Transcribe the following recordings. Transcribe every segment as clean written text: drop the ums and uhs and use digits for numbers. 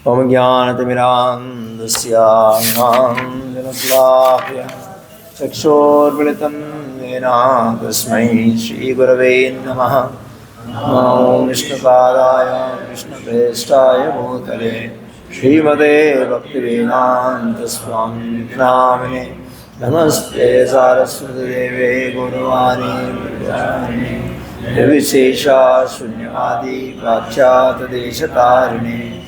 Om Jnanatimirandasya Jnanajnaplavya Chakshorvilitam Yena Tasmai Shri Gurave Namaha. Om Vishnupadaya Vishnuprestaya Bhutale Srimate Bhaktivedanta Swami Namine Namaste Saraswati Deve Guruvani Vijayani Nirvishesha Shunyavadi Vachyata Deshatarine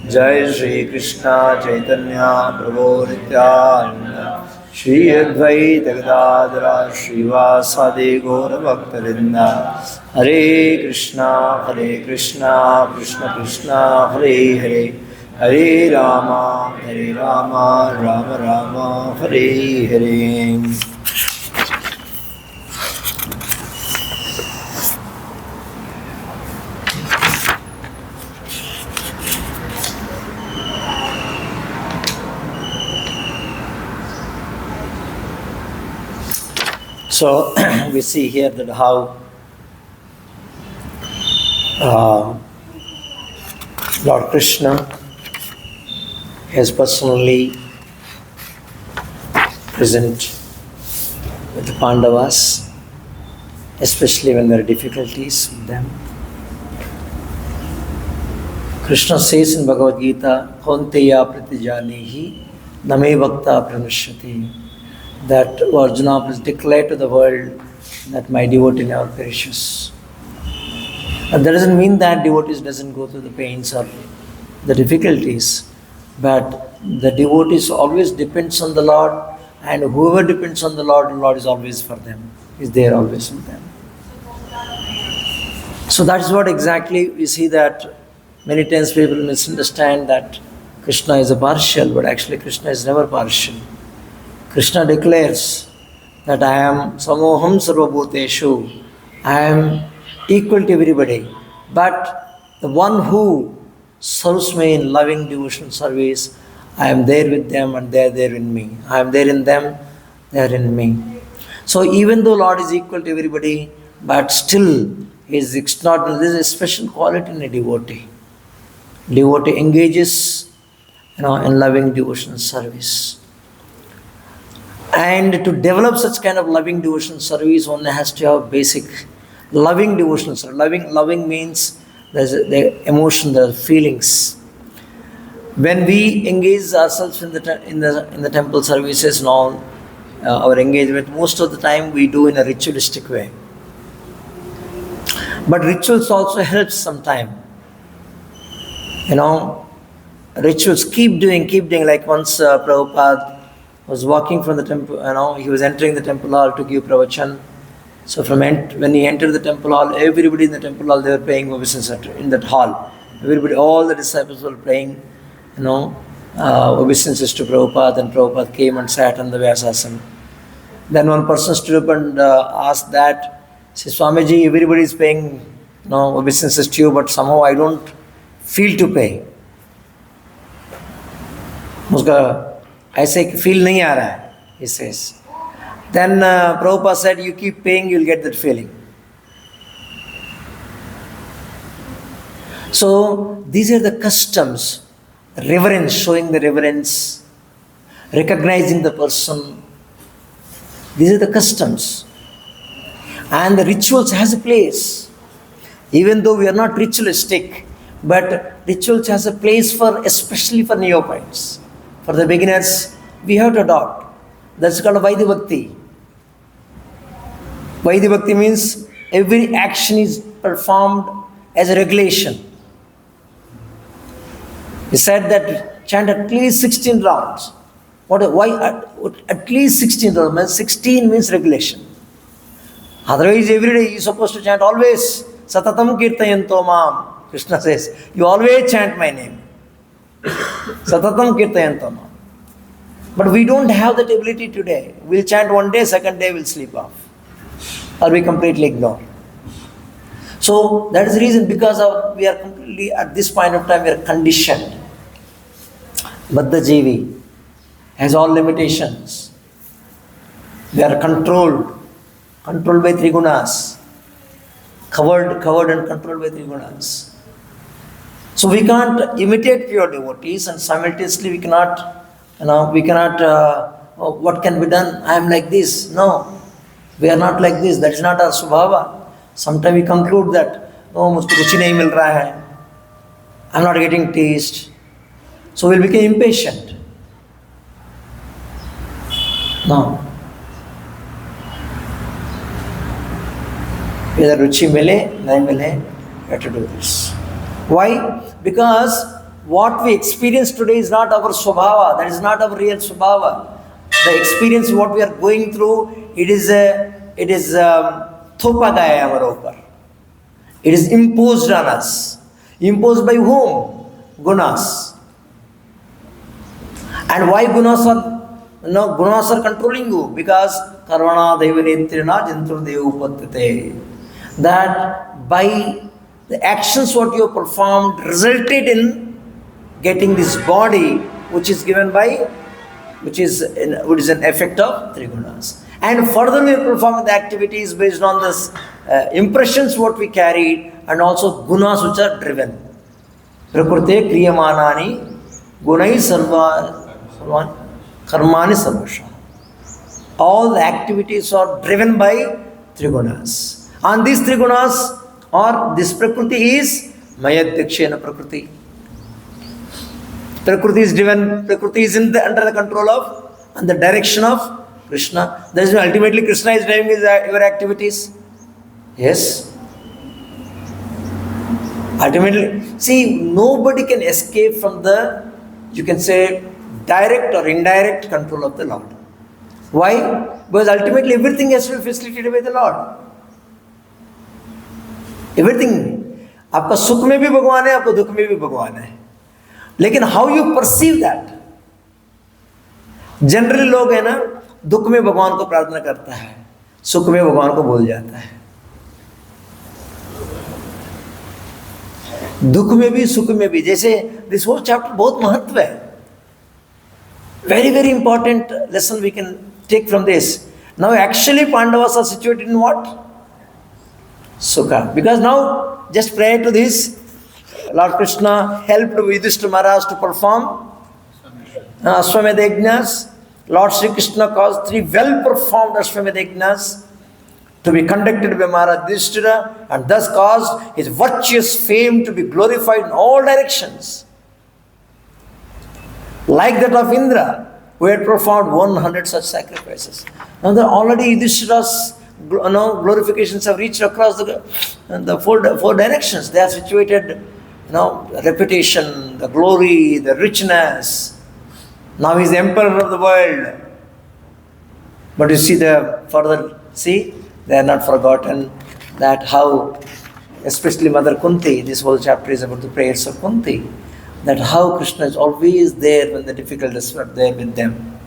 Jai Shri Krishna Chaitanya Prabhu Nityananda Shri Advaita Gadadara Srivasadi Gaura Bhaktarinda Hare Krishna Krishna Krishna Hare Hare Hare Rama Rama Rama Hare Hare. So we see here that how Lord Krishna is personally present with the Pandavas, especially when there are difficulties with them. Krishna says in Bhagavad Gita, Kaunteya pratijanehi name bhakta pranushyati, that Arjuna will declare to the world that my devotee never perishes. And that doesn't mean that devotees doesn't go through the pains or the difficulties, but the devotees always depends on the Lord, and whoever depends on the Lord is always for them, is there always with them. So that's what exactly we see, that many times people misunderstand that Krishna is a partial, but actually Krishna is never partial. Krishna declares that I am samoham sarvabhuteshu, I am equal to everybody, but the one who serves me in loving devotional service, I am there with them and they are there in me. I am there in them, they are in me. So even though Lord is equal to everybody, but still He is extraordinary. This is a special quality in a devotee. Devotee engages in loving devotional service. And to develop such kind of loving devotional service, one has to have basic loving devotional service. Loving means there's the emotion, the feelings. When we engage ourselves in the temple services and all, our engagement, most of the time we do in a ritualistic way. But rituals also helps sometime. Rituals keep doing. Like once Prabhupada was walking from the temple, he was entering the temple hall to give pravachan. So when he entered the temple hall, everybody in the temple hall, they were paying obeisance in that hall. Everybody, all the disciples were praying, obeisances to Prabhupada, and Prabhupada came and sat on the Vyasasana. Then one person stood up and asked that, says, Swamiji, everybody is paying obeisances to you, but somehow I don't feel to pay. ऐसे feel नहीं आ रहा है, he says. Then Prabhupada said, you keep paying, you'll get that feeling. So these are the customs, reverence, showing the reverence, recognizing the person. These are the customs. And the rituals has a place. Even though we are not ritualistic, but rituals has a place especially for neophytes. For the beginners, we have to adopt. That's called Vaidhi Bhakti. Vaidhi Bhakti means every action is performed as a regulation. He said that chant at least 16 rounds. Why at least 16 rounds? 16 means regulation. Otherwise, every day you're supposed to chant always. Satatam kirtayanto mam. Krishna says, you always chant my name. Satatam kirtayanto mam. But we don't have that ability today. We'll chant one day, second day we'll sleep off. Or we completely ignore. So that is the reason, because we are completely, at this point of time, we are conditioned. Baddha Jivi has all limitations. We are controlled by three gunas. Covered and controlled by three gunas. So we can't imitate pure devotees, and simultaneously we cannot, what can be done? I am like this. No, we are not like this. That is not our swabhava. Sometimes we conclude that, no, mujhko kuch nahi mil raha hai. I am not getting taste. So we'll become impatient. No. Whether ruchi mile, nahi mile, we have to do this. Why? Because what we experience today is not our swabhava, that is not our real swabhava. The experience what we are going through, it is thopa gaya hai hamare upar. It is imposed on us. Imposed by whom? Gunas. And why gunas are controlling you? Because karvana daivanetrina jantur devupatyate. That by the actions what you have performed resulted in getting this body, which is given by, which is an effect of three gunas. And further we are performing the activities based on this impressions what we carried, and also gunas which are driven. Prakrute kriyamanani gunai sarva karmani sarvasha. All the activities are driven by three gunas. And these three gunas, or this Prakriti is Mayadhyakshena Prakriti. Prakriti is driven, Prakriti is under the control of and the direction of Krishna. That is why ultimately Krishna is driving your activities. Yes. Ultimately, see, nobody can escape from the, you can say, direct or indirect control of the Lord. Why? Because ultimately everything has to be facilitated by the Lord. Everything. आपका सुख में भी भगवान है, आपका दुख में भी भगवान है. लेकिन how you perceive that? Generally लोग है ना, दुख में भगवान को प्रार्थना करता है, सुख में भगवान को भूल जाता है. दुख में भी सुख में भी, जैसे this whole chapter बहुत महत्व है. Very, very important lesson we can take from this. Now actually Pandavas are situated in what? Sukha. Because now, just prior to this, Lord Krishna helped Yudhishthira Maharaj to perform Ashwamedha Yajnas. Lord Sri Krishna caused 3 well-performed Ashwamedha Yajnas to be conducted by Maharaj Yudhishthira, and thus caused his virtuous fame to be glorified in all directions. Like that of Indra, who had performed 100 such sacrifices. Now there already Yudhishthira's glorifications have reached across the four directions. They are situated, reputation, the glory, the richness. Now he is the emperor of the world. But you see they are not forgotten that how, especially Mother Kunti, this whole chapter is about the prayers of Kunti, that how Krishna is always there when the difficulties are there with them.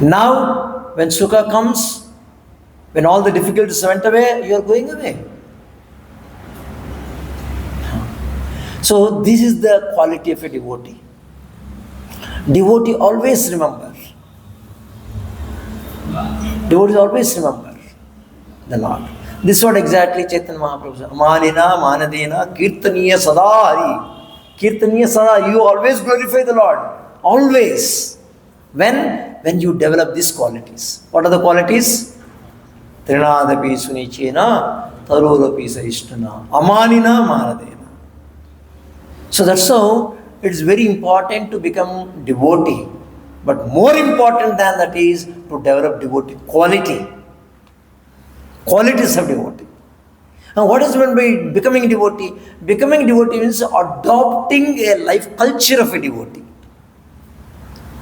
Now, when Sukha comes, when all the difficulties went away, you are going away. So this is the quality of a devotee. Devotee always remember. Devotees always remember the Lord. This is what exactly Chaitanya Mahaprabhu said. Amanina, manadena, kirtaniya sadari. Kirtaniya sadari. You always glorify the Lord. Always. When you develop these qualities. What are the qualities? Trinadapi sunichena, tarorapi saishtana, amanina manadena. So that's how it is very important to become devotee. But more important than that is to develop devotee quality. Qualities of devotee. Now what is meant by becoming devotee? Becoming devotee means adopting a life culture of a devotee.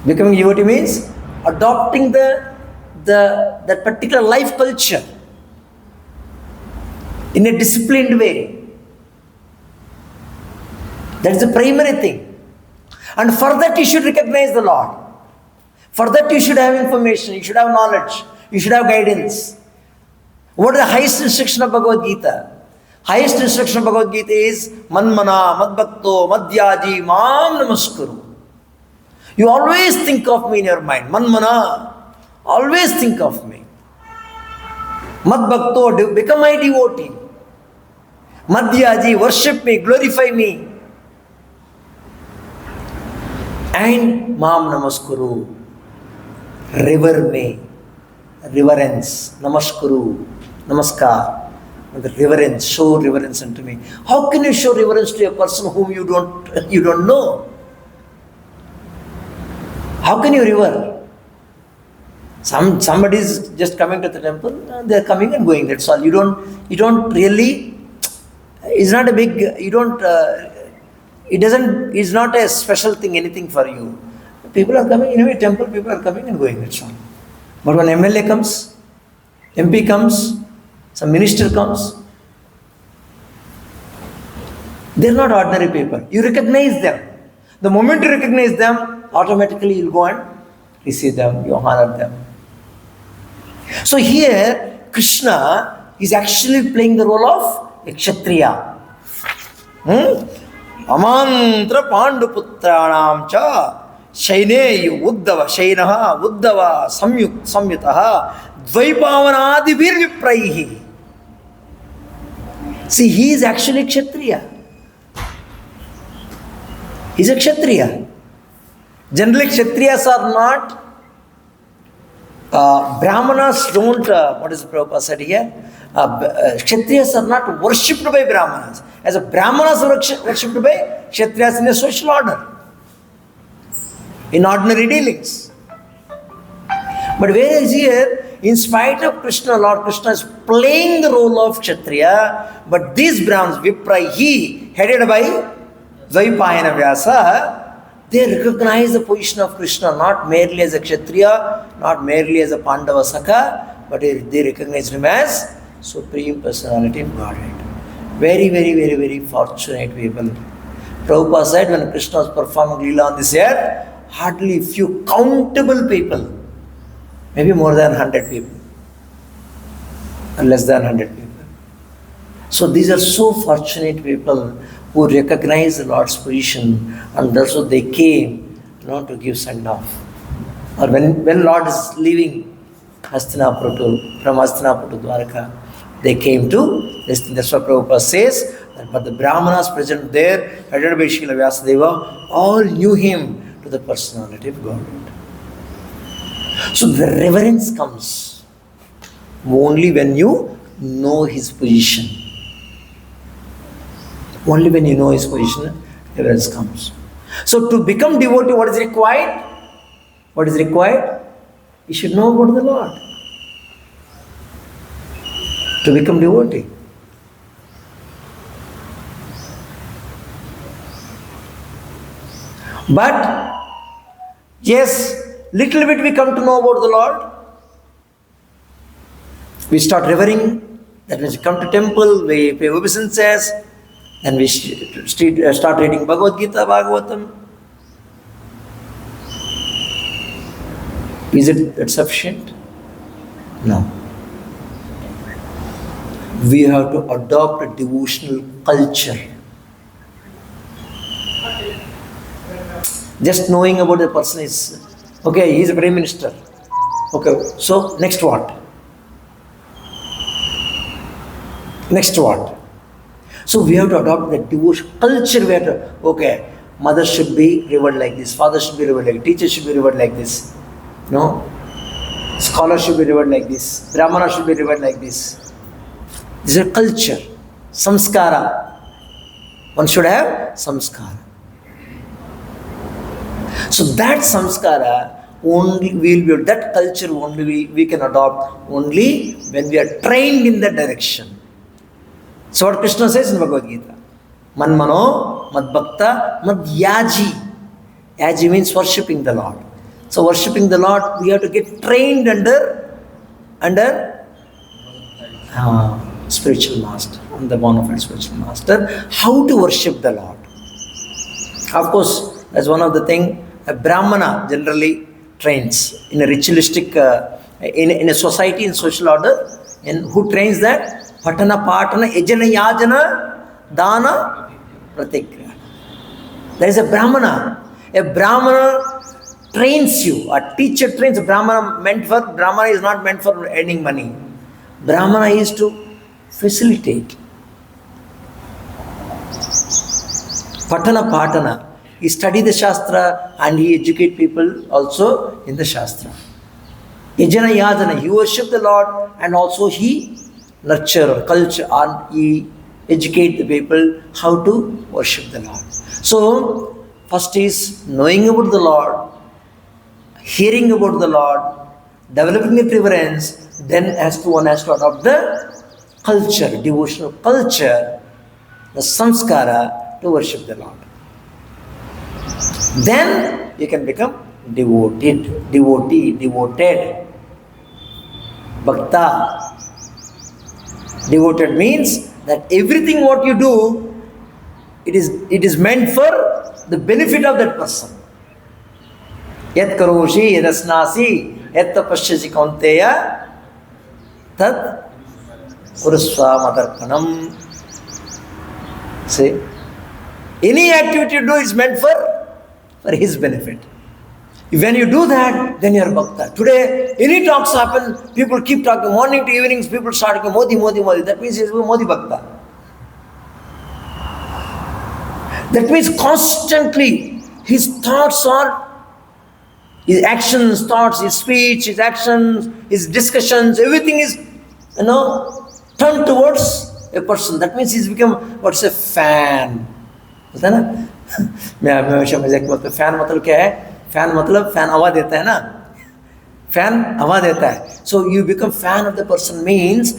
Becoming devotee means adopting that particular life culture in a disciplined way. That's the primary thing. And for that you should recognize the Lord. For that you should have information, you should have knowledge, you should have guidance. What is the highest instruction of Bhagavad Gita? Highest instruction of Bhagavad Gita is Manmana, Madbhakto, Madhyaji, Mam Namaskuru. You always think of me in your mind. Manmana, always think of me. Madbhakto, become my devotee. Madhyaji, worship me, glorify me. And Mam Namaskuru, revere me, reverence, Namaskuru, Namaskar. The reverence, show reverence unto me. How can you show reverence to a person whom you don't know? How can you revere? Somebody is just coming to the temple, they are coming and going, that's all. You don't really, it's not a big, it's not a special thing, anything for you. People are coming, in a temple, people are coming and going, that's all. But when MLA comes, MP comes, some minister comes, they are not ordinary people. You recognize them. The moment you recognize them, automatically you will go and receive them, you honor them. So here, Krishna is actually playing the role of a Kshatriya. Amantra Panduputranam cha Shaine Uddava Shainaha Uddava Samyutaha Dvaipavanadibhir Vipraihi. See, he is actually Kshatriya. He is a Kshatriya. Generally, Kshatriyas are not, Brahmanas don't, what is the Prabhupada said here? Kshatriyas are not worshipped by Brahmanas. As a Brahmanas are worshipped by Kshatriyas in a social order, in ordinary dealings. But whereas here, in spite of Krishna, Lord Krishna is playing the role of Kshatriya, but these Brahmanas, Viprahi, headed by Dvaipayana Vyasa, they recognize the position of Krishna not merely as a Kshatriya, not merely as a Pandava Sakha, but they recognize him as Supreme Personality of Godhead. Very, very, very, very fortunate people. Prabhupada said when Krishna was performing Leela on this earth, hardly few countable people, maybe more than 100 people, or less than 100 people. So these are so fortunate people who recognize the Lord's position, and also they came to give send-off. Or when Lord is leaving Hastinapura from Hastinapura to Dwarka, they came to this. That's what Prabhupada says. But the Brahmanas present there, headed by Srila Vyasadeva, all knew him to the personality of Godhead. So the reverence comes only when you know his position. Only when you know his position, reverence comes. So to become devotee, what is required? What is required? You should know about the Lord. To become devotee. But, yes, little bit we come to know about the Lord. We start revering. That means we come to temple, we pay obeisances, and we start reading Bhagavad Gita, Bhagavatam. Is it that sufficient? No. We have to adopt a devotional culture. Just knowing about the person is, okay, he is a Prime Minister. Okay, so next what? Next what? So we have to adopt the devotion culture. We have to, okay, mother should be revered like this, father should be revered like this, teacher should be revered like this, scholar should be revered like this, brahmana should be revered like this. This is a culture, samskara. One should have samskara. So that samskara only will be, that culture only we can adopt only when we are trained in that direction. So what Krishna says in Bhagavad Gita, Manmano, Madbhakta, Madhyaji. Yaji means worshipping the Lord. So worshipping the Lord, we have to get trained under spiritual master, the bona fide spiritual master, how to worship the Lord. Of course, that's one of the things a Brahmana generally trains in a ritualistic, in a society, in social order, and who trains that? Patana, Patana, Ejana, Yajana, Dana, Pratikriya. There is a Brahmana. A Brahmana trains you. A teacher trains. Brahmana is not meant for earning money. Brahmana is to facilitate. Patana Patana. He study the Shastra and he educate people also in the Shastra. Yajana Yadana. He worship the Lord and also he nurture culture and he educate the people how to worship the Lord. So, first is knowing about the Lord, hearing about the Lord, developing a preference, then one has to adopt the culture, devotional culture, the samskara to worship the Lord. Then you can become devotee, devoted. Bhakta. Devoted means that everything what you do, it is meant for the benefit of that person. Yat karoshi, yadasnasi, yat tapashyasi kaunteya, tad urusva madarpanam. See, any activity you do is meant for his benefit. When you do that, then you are bhakta. Today, any talks happen, people keep talking, morning to evenings, people start talking, Modi, Modi, Modi. That means he is Modi bhakta. That means constantly, his thoughts are, his actions, thoughts, his speech, his actions, his discussions, everything is, turned towards a person. That means he's become, what's a fan. होता है ना? मैं हमेशा मजाक में बोलता हूँ, fan मतलब क्या है? फैन मतलब फैन हवा देता है ना, फैन हवा देता है. So you become fan of the person means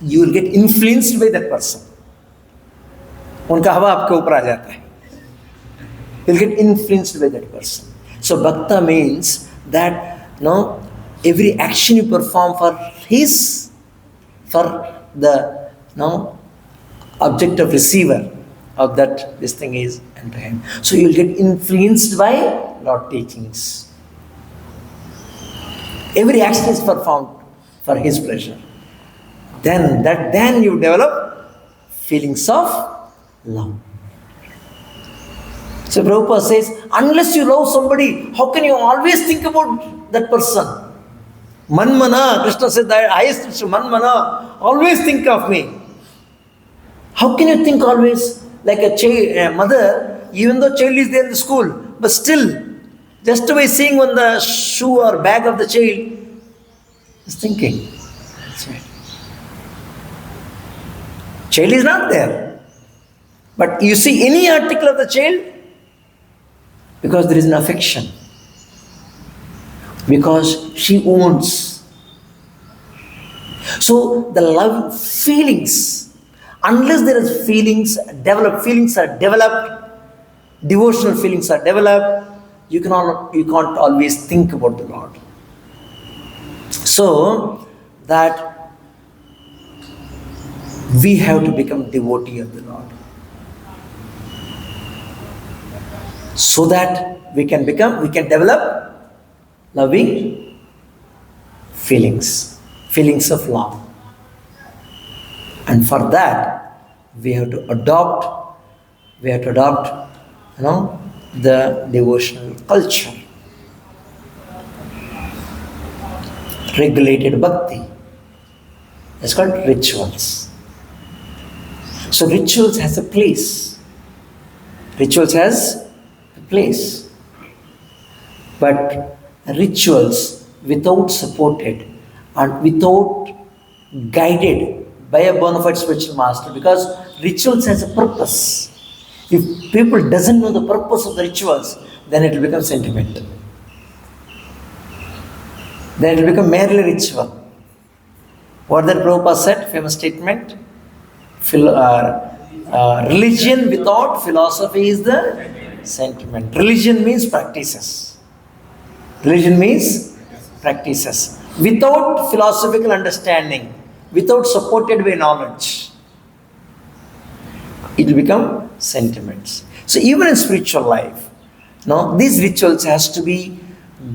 you will get influenced by that person. उनका हवा आपके ऊपर आ जाता है. You will get influenced by that person. So bhakta means that every action you perform for the object of receiver of that this thing is unto him. So you will get influenced by Lord teachings. Every action is performed for his pleasure. Then you develop feelings of love. So Prabhupada says, unless you love somebody, how can you always think about that person? Manmana, Krishna said, the highest Manmana, always think of me. How can you think always? Like a mother, even though child is there in the school, but still, just by seeing on the shoe or bag of the child, is thinking. That's right. Child is not there. But you see any article of the child, because there is an affection. Because she owns. So the love feelings, unless there is feelings are developed, devotional feelings are developed, you can't always think about the Lord. So that we have to become devotee of the Lord. So that we can develop loving feelings of love. And for that, we have to adopt, the devotional culture. Regulated bhakti. It's called rituals. So rituals has a place. But rituals without supported and without guided by a bona fide spiritual master, because rituals has a purpose. If people doesn't know the purpose of the rituals, then it will become sentimental. Then it will become merely ritual. What that Prabhupada said, famous statement, religion without philosophy is the sentiment. Religion means practices. Without philosophical understanding, without supported by knowledge, it will become sentiments. So even in spiritual life, these rituals has to be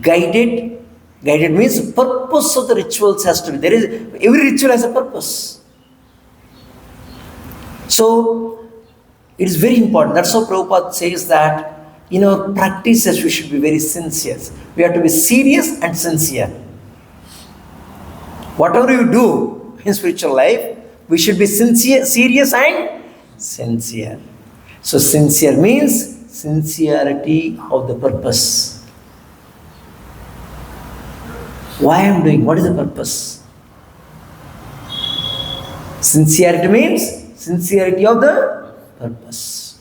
guided. Guided means the purpose of the rituals has to be. Every ritual has a purpose. So it is very important. That's how Prabhupada says that in our practices we should be very sincere. We have to be serious and sincere. Whatever you do in spiritual life, we should be sincere, serious and sincere. So sincere means sincerity of the purpose. Why I am doing? What is the purpose? Sincerity means sincerity of the purpose.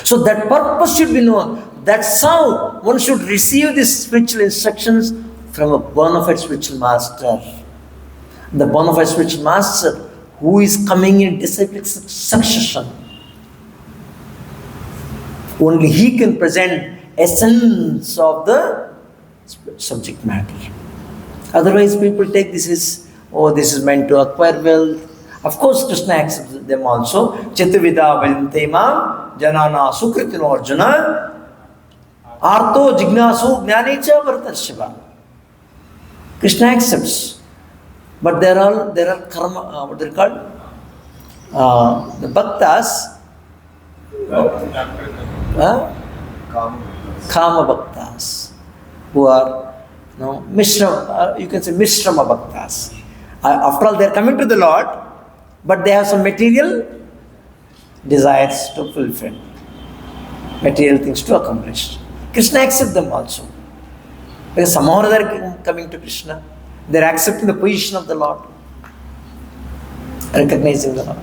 So that purpose should be known. That's how one should receive these spiritual instructions from a bona fide spiritual master. The bona fide spiritual master who is coming in disciplic succession. Only he can present essence of the subject matter. Otherwise people take this is, oh, this is meant to acquire wealth. Of course Krishna accepts them also. Chetavida vayante mam janana sukritino arjuna arto jignasu jnanicha vartashiva. Krishna accepts. But there are karma, what they called? The bhaktas, kama bhaktas, who are, you can say mishrama bhaktas. After all, they are coming to the Lord, but they have some material desires to fulfill, material things to accomplish. Krishna accepts them also. Because somehow they are coming to Krishna. They are accepting the position of the Lord, recognizing the Lord.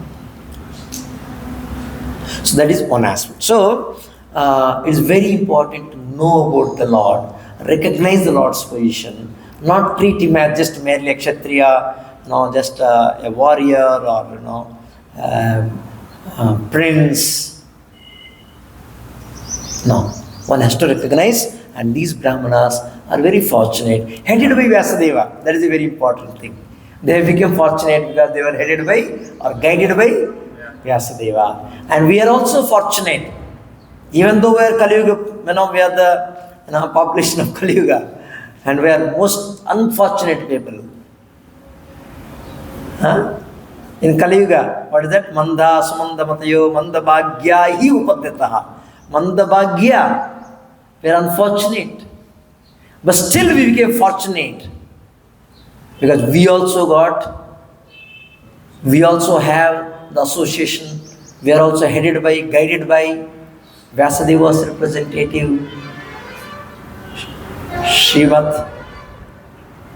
So that is one aspect. So it is very important to know about the Lord, recognize the Lord's position, not treat him as just merely a kshatriya, just a warrior or prince. No, one has to recognize, and these brahmanas are very fortunate, headed by Vyasadeva. That is a very important thing. They have become fortunate because they were headed by or guided by Vyasadeva. And we are also fortunate, even though we are Kali Yuga, we are the population of Kali Yuga, and we are most unfortunate people. In Kali Yuga, what is that? Manda sumanda matayo manda bhagya hi upadyataha. Manda bhagya. We are unfortunate. But still we became fortunate. Because we also have the association. We are also headed by, guided by Vyasadeva's representative, Srimad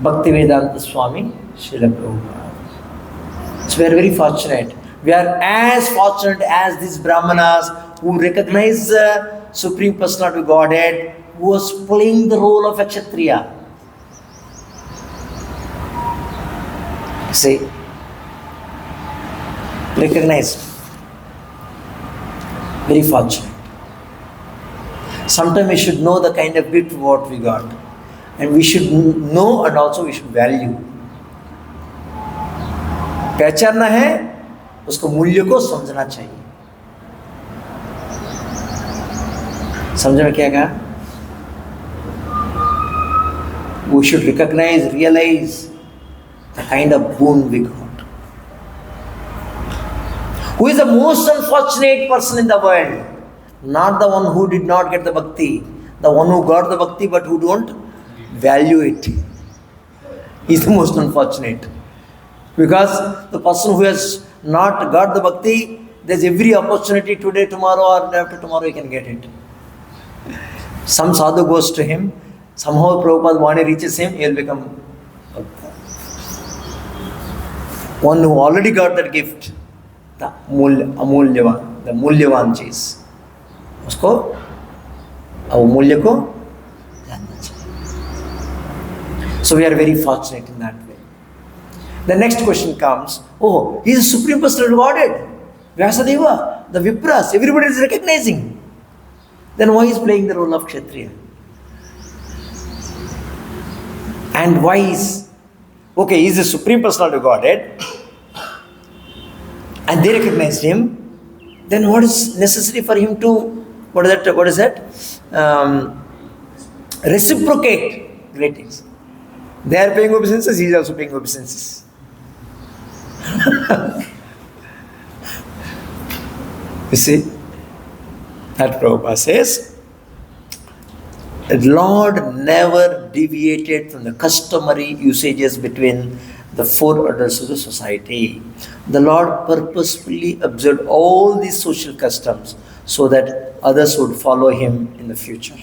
Bhaktivedanta Swami Srila Prabhupada. So we are very fortunate. We are as fortunate as these brahmanas who recognize the Supreme Personality of Godhead, who was playing the role of a kshatriya. See, recognized. Very fortunate. Sometimes we should know the kind of gift what we got, and we should know and also we should value. पहचानना है, उसको मूल्य को समझना चाहिए. समझ में क्या कहा? We should recognize, realize the kind of boon we got. Who is the most unfortunate person in the world? Not the one who did not get the bhakti, the one who got the bhakti but who don't value it. He is the most unfortunate. Because the person who has not got the bhakti, there is every opportunity today, tomorrow or after tomorrow he can get it. Some sadhu goes to him, somehow Prabhupada's Vani reaches him, he will become bhakta. One who already got that gift, the amulyavan, the mulyavan chis. उसको अब मूल्य को जानना चाहिए. So we are very fortunate in that way. The next question comes, oh, he is a Supreme Personality of Godhead. Vyasadeva, the Vipras, everybody is recognizing. Then why is playing the role of Kshatriya? And why is, okay, he is the Supreme Personality of Godhead, and they recognized him, then what is necessary for him to, what is that? Reciprocate greetings. They are paying obeisances, he is also paying obeisances. You see, that Prabhupada says, the Lord never deviated from the customary usages between the four orders of the society. The Lord purposefully observed all these social customs so that others would follow him in the future.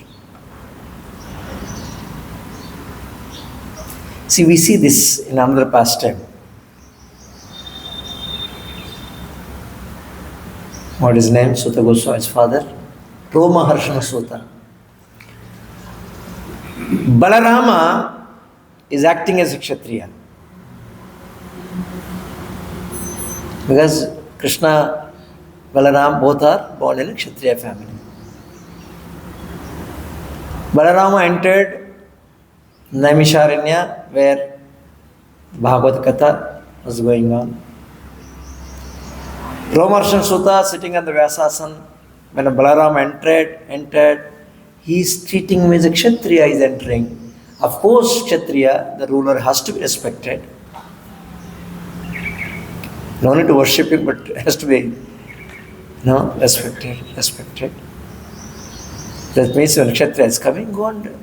See, we see this in another pastime. What is his name? Suta Goswami's father, Maharshana Suta. Balarama is acting as a Kshatriya. Because Krishna, Balaram, both are born in a Kshatriya family. Balarama entered Naimisharanya, where Bhagavad Katha was going on. Maharshana Suta sitting on the Vyasasana. When Balarama entered, he is treating him as a Kshatriya is entering. Of course, Kshatriya, the ruler, has to be respected. No need to worship him, but has to be respected. That means when Kshatriya is coming, go and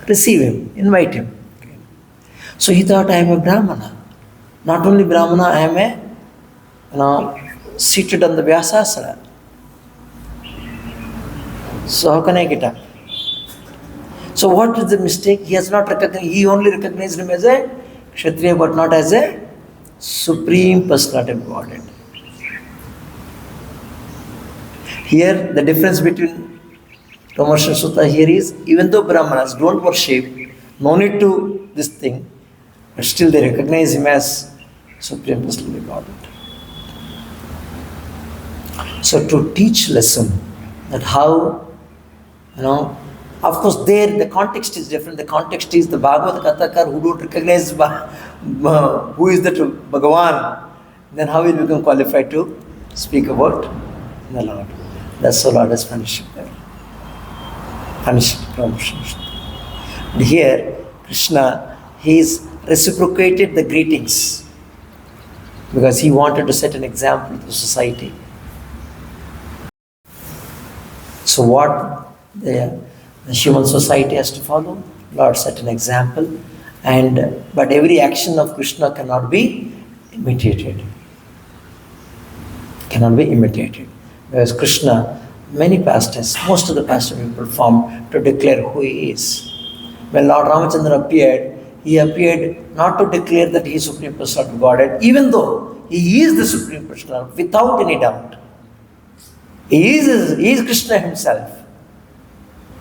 receive him, invite him. Okay. So he thought, I am a Brahmana. Not only Brahmana, I am a seated on the Vyasasana. So how can I get up? So what is the mistake? He has not recognized, he only recognized him as a Kshatriya, but not as a Supreme Personality of Godhead. Here, the difference between Maharshana Suta here is, even though Brahmanas don't worship, no need to this thing, but still they recognize him as Supreme Personality of Godhead. So to teach lesson that how, of course there the context is different. The context is the Bhagavad Kathakar who don't recognize who is that bhagavan, then how will he become qualified to speak about the Lord? That's the Lord has punished there. Punished promotion. But here, Krishna, he's reciprocated the greetings because he wanted to set an example to the society. So what the human society has to follow? Lord set an example, but every action of Krishna cannot be imitated. Because Krishna, many pastimes, most of the pastimes he performed to declare who he is. When Lord Ramachandra appeared, he appeared not to declare that he is Supreme Personality of Godhead, even though he is the Supreme Personality, without any doubt. He is Krishna himself.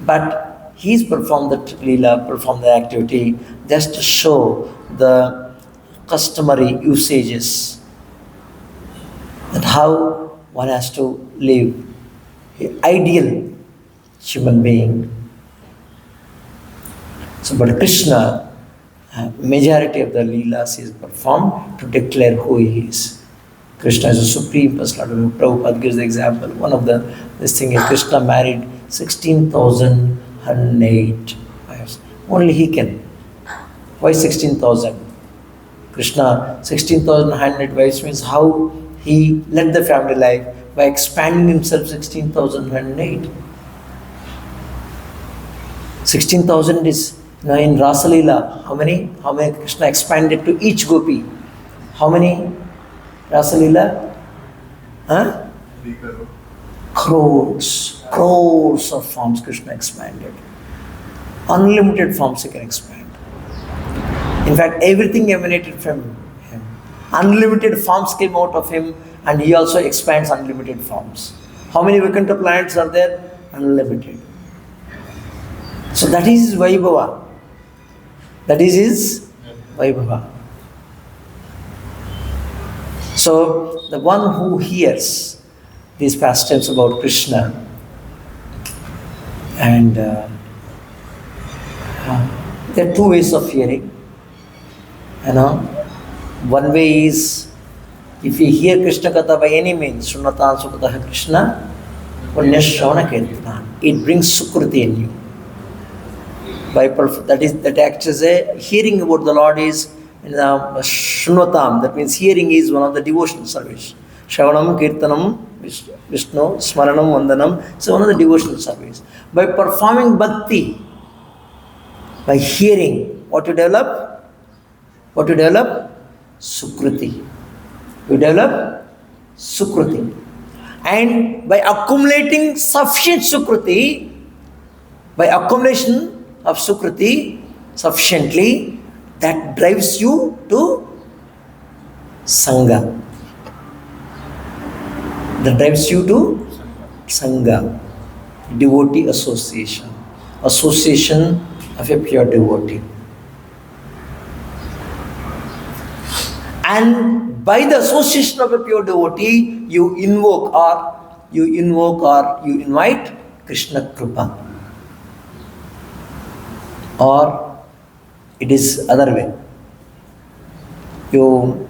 But he's performed the Leela, performed the activity just to show the customary usages that how one has to live an ideal human being. So, but Krishna, majority of the Leelas is performed to declare who he is. Krishna is a Supreme Personality. Prabhupada gives the example. One of this thing is Krishna married 16,008 wives. Only he can. Why 16,000? Krishna, 16,100 wives means how he led the family life by expanding himself 16,108. 16,000 is in Rasa Leela. How many Krishna expanded to each gopi? How many Rasa Leela? Crores of forms Krishna expanded. Unlimited forms he can expand. In fact, everything emanated from him. Unlimited forms came out of him, and he also expands unlimited forms. How many Vaikuntha planets are there? Unlimited. So that is his Vaibhava. So the one who hears these pastimes about Krishna, and there are two ways of hearing. One way is, if you hear Krishna Katha by any means, Shunnatan Sukataha Krishna, Punya Shravana Kirtana, it brings Sukriti in you. That acts as a hearing about the Lord is Shunvatam, that means hearing is one of the devotional service. Shravanam, Kirtanam, Vishnu, Smaranam, Vandanam, so one of the devotional service. By performing bhakti, by hearing, what you develop? Sukriti. You develop Sukriti. And by accumulating sufficient sukruti, by accumulation of sukruti sufficiently, that drives you to sangha. That drives you to sangha, devotee association, association of a pure devotee. And by the association of a pure devotee, you invoke or you invite Krishna Kripa. Or it is other way. You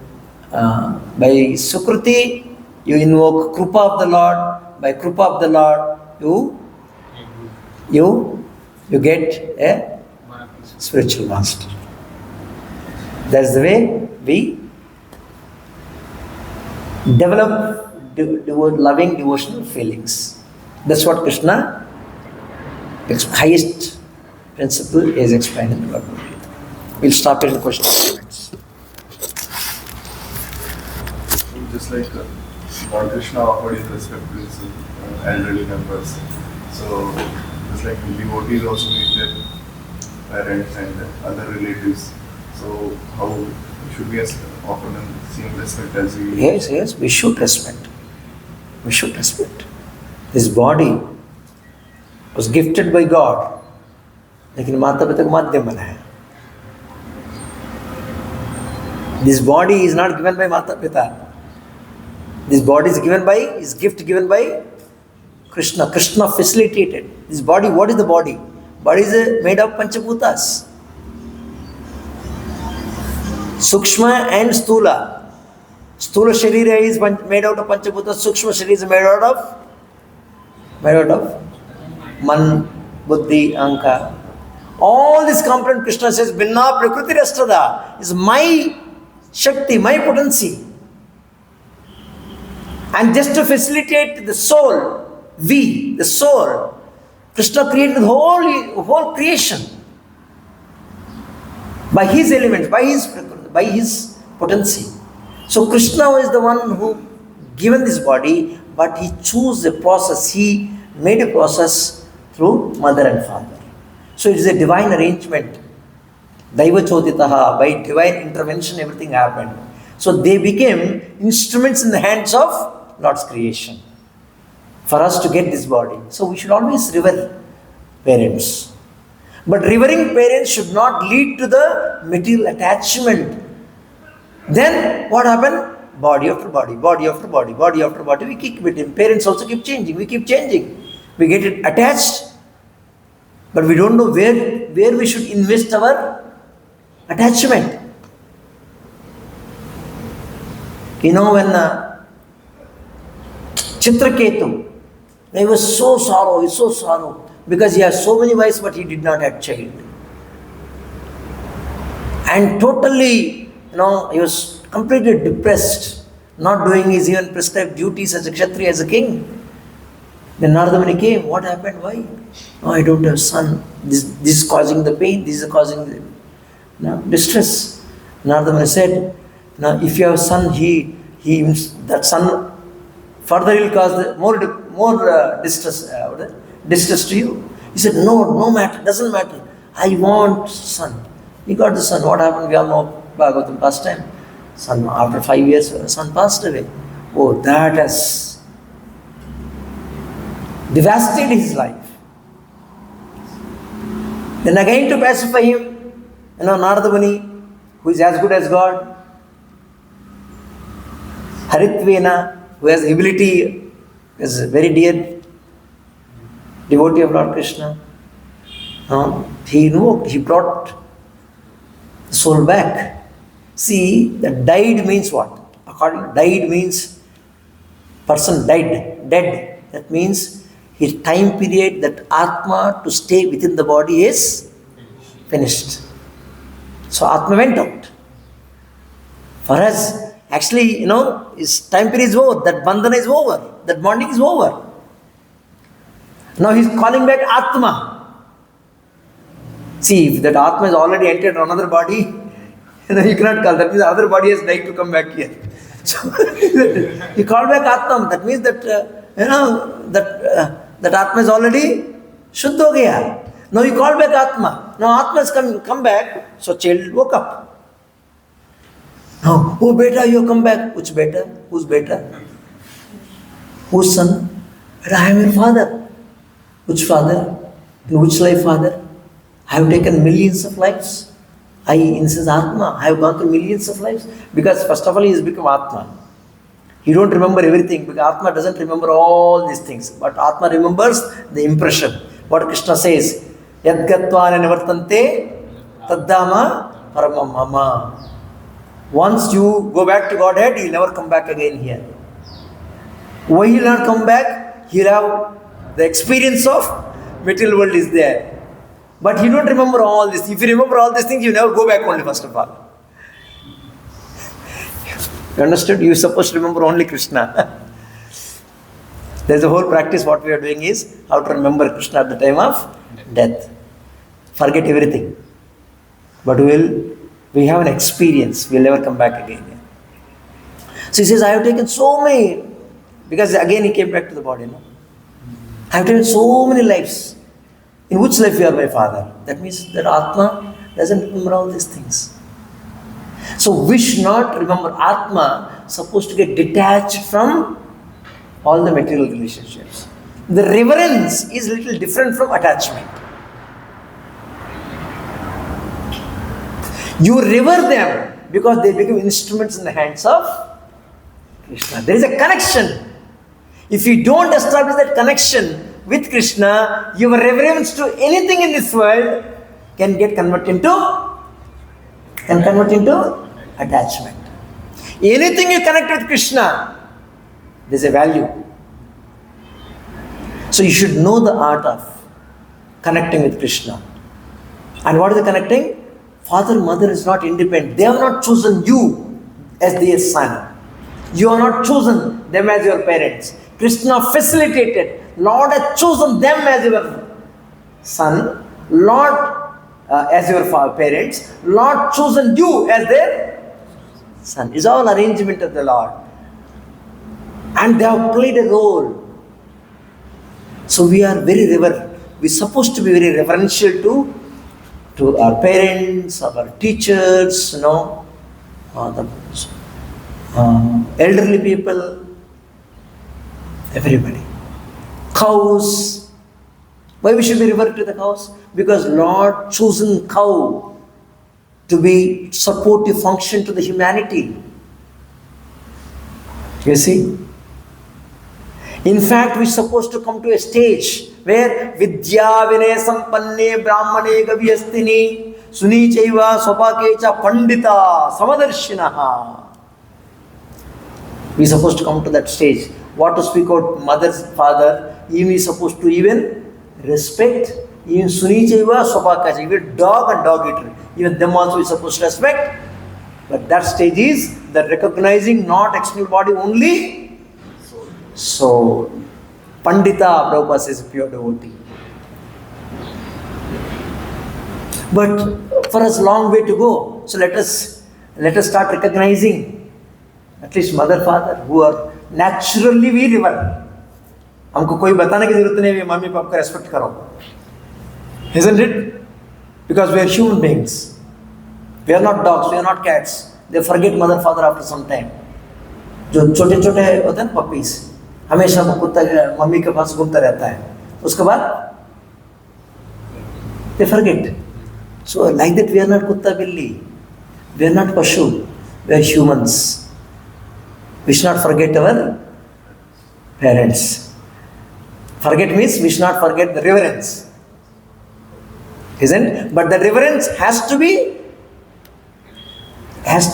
by Sukruti, you invoke Kripa of the Lord. By Kripa of the Lord, you get a spiritual master. That's the way we develop loving devotional feelings. That's what Krishna, highest principle, is explained in the Bhagavad Gita. We'll stop here in the question and comments. Just like Lord Krishna offered his respect to his elderly members. So, just like devotees also meet their parents and other relatives. So, how should we offer them same respect as we? Yes, we should respect. We should respect. This body was gifted by God. लेकिन माता पिता को माध्यम बनाया. This body is not given by Mata Pita. This body is gift given by Krishna. Krishna facilitated. This body, what is the body? Body is made of Panchabhutas. Sukshma and Stula. Stula Sharira is made out of Panchabhutas. Sukshma Sharira is made out of Man, Buddhi, Anka. All these components, Krishna says, Binna Prakriti Rastada is my Shakti, my potency. And just to facilitate the soul, the soul, Krishna created the whole creation by his elements, by his potency. So Krishna is the one who given this body, but he chose a process. He made a process through mother and father. So it is a divine arrangement. Daiva Choditaha, by divine intervention, everything happened. So they became instruments in the hands of Lord's creation for us to get this body. So we should always revere parents. But revering parents should not lead to the material attachment. Then what happened? Body after body, body after body, body after body. We keep it. Parents also keep changing. We keep changing. We get it attached, but we don't know where we should invest our attachment. You know, when Chitraketu, he was so sorrow, because he has so many wives, but he did not have child. And totally, he was completely depressed, not doing his even prescribed duties as a Kshatriya, as a king. Then Narada Muni came. What happened? Why? Oh, I don't have son. This is causing the pain. This is causing the distress. Narada Muni said, now if you have a son, that son further will cause more distress to you. He said, no matter, doesn't matter. I want son. He got the son. What happened? We all know Bhagavatam past time. Son, after 5 years, son passed away. Oh, that has devastated his life. Then again to pacify him, Narada Muni, who is as good as God, Haritvena, who has ability, is a very dear devotee of Lord Krishna. He invoked, he brought the soul back. See, that died means what? Died means person died, dead. That means his time period that Atma to stay within the body is finished. So Atma went out. For us, actually, his time period is over. That bandhana is over. That bonding is over. Now he is calling back Atma. See, if that Atma has already entered another body, you cannot call. That means the other body has died to come back here. So he called back Atma. That means that that Atma is already Shuddha ho gaya. Now you call back Atma. Now Atma has come back. So child woke up. Now, oh beta, you come back. Which beta? Who's beta? Whose son? Beta, I am your father. Which father? In which life father? I have taken millions of lives. In says Atma, I have gone through millions of lives. Because first of all, he has become Atma. He don't remember everything because Atma doesn't remember all these things. But Atma remembers the impression. What Krishna says, Yadgatva nivartante taddama paramam mama. Once you go back to Godhead, he'll never come back again here. Why he'll not come back? He'll have the experience of material world is there. But he don't remember all this. If you remember all these things, you never go back only first of all. You understood? You are supposed to remember only Krishna. There's a whole practice. What we are doing is how to remember Krishna at the time of death. Forget everything. But we have an experience. We'll never come back again. So he says, I have taken so many, because again he came back to the body. No? I have taken so many lives. In which life you are my father? That means that Atma doesn't remember all these things. So we should not remember Atma supposed to get detached from all the material relationships. The reverence is a little different from attachment. You revere them because they become instruments in the hands of Krishna. There is a connection. If you don't establish that connection with Krishna, your reverence to anything in this world can convert into attachment. Anything you connect with Krishna, there's a value. So you should know the art of connecting with Krishna. And what is the connecting? Father, mother is not independent. They have not chosen you as their son. You have not chosen them as your parents. Krishna facilitated. Lord has chosen them as your son. Lord as your parents. Lord chosen you as their son. It's all arrangement of the Lord. And they have played a role. So we are very reverent. We're supposed to be very reverential to our parents, our teachers, the elderly people, everybody. Cows. Why we should be reverent to the cows? Because Lord chosen cow to be supportive function to the humanity. You see? In fact, we're supposed to come to a stage where Vidya Vinay Sampanne Brahmane Gavyastini Suni Chaiva Sopakecha Pandita Samadarshinaha. We're supposed to come to that stage. What to speak out mother's father, even is supposed to even respect, even Suni Chaiva Sopakecha, even dog and dog eater, even them also is supposed to respect. But that stage is that recognizing not external body only. So, Pandita, Prabhupada says, pure devotee. But for us, long way to go. So let us start recognizing at least mother, father, who are naturally we revere. हमको कोई बताने की जरूरत नहीं है mummy papa का respect करो. Isn't it? Because we are human beings. We are not dogs. We are not cats. They forget mother, father after some time. जो छोटे छोटे होते हैं puppies. हमेशा वो कुत्ता मम्मी के पास घूमता रहता है उसके बाद they forget. So like that we are not kutta billi, we are not pashu, we are humans. We should not forget our parents. Forget means we should not forget the reverence, isn't? But the reverence has to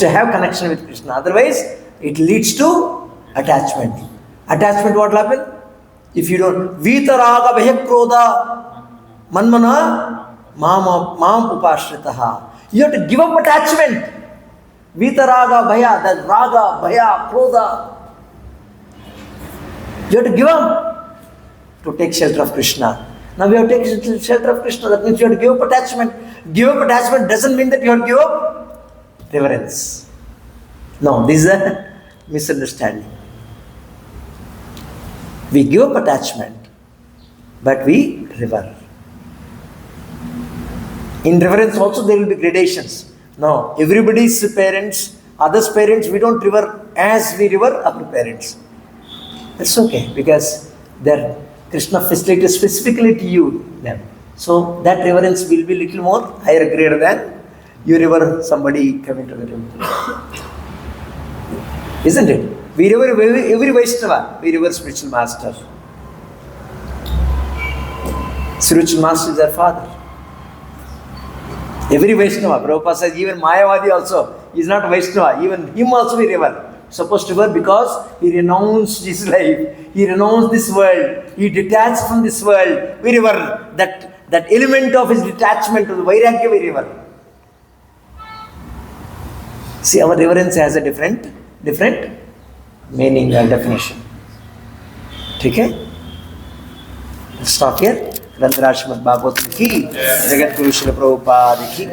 have connection with Krishna, otherwise it leads to attachment. Attachment, what will happen? If you don't, Vitaraga Bhayakroda Manmana Mam Upashritaha. You have to give up attachment. Vitaraga Bhaya, that Raga, Bhaya, Kroda. You have to give up to take shelter of Krishna. Now we have to take shelter of Krishna. That means you have to give up attachment. Give up attachment doesn't mean that you have to give up reverence. No, this is a misunderstanding. We give up attachment, but we revere. In reverence also there will be gradations. No, everybody's parents, others' parents, we don't revere as we revere our parents. That's okay, because their Krishna facilitated specifically to you them. So that reverence will be little more higher grade than you revere somebody coming to the temple. Isn't it? We revere every Vaishnava, we revere spiritual master. Spiritual master is our father. Every Vaishnava, Prabhupada says, even Mayavadi also is not Vaishnava, even him also we revere. Supposed to revere because he renounced his life, he renounced this world, he detached from this world. We revere that element of his detachment to the Vairagya we revere. See, our reverence has a different meaning and definition. Okay? Let's stop here. Grantharaj Srimad Bhagavatam ki, Jagat Guru Srila Prabhupada ki.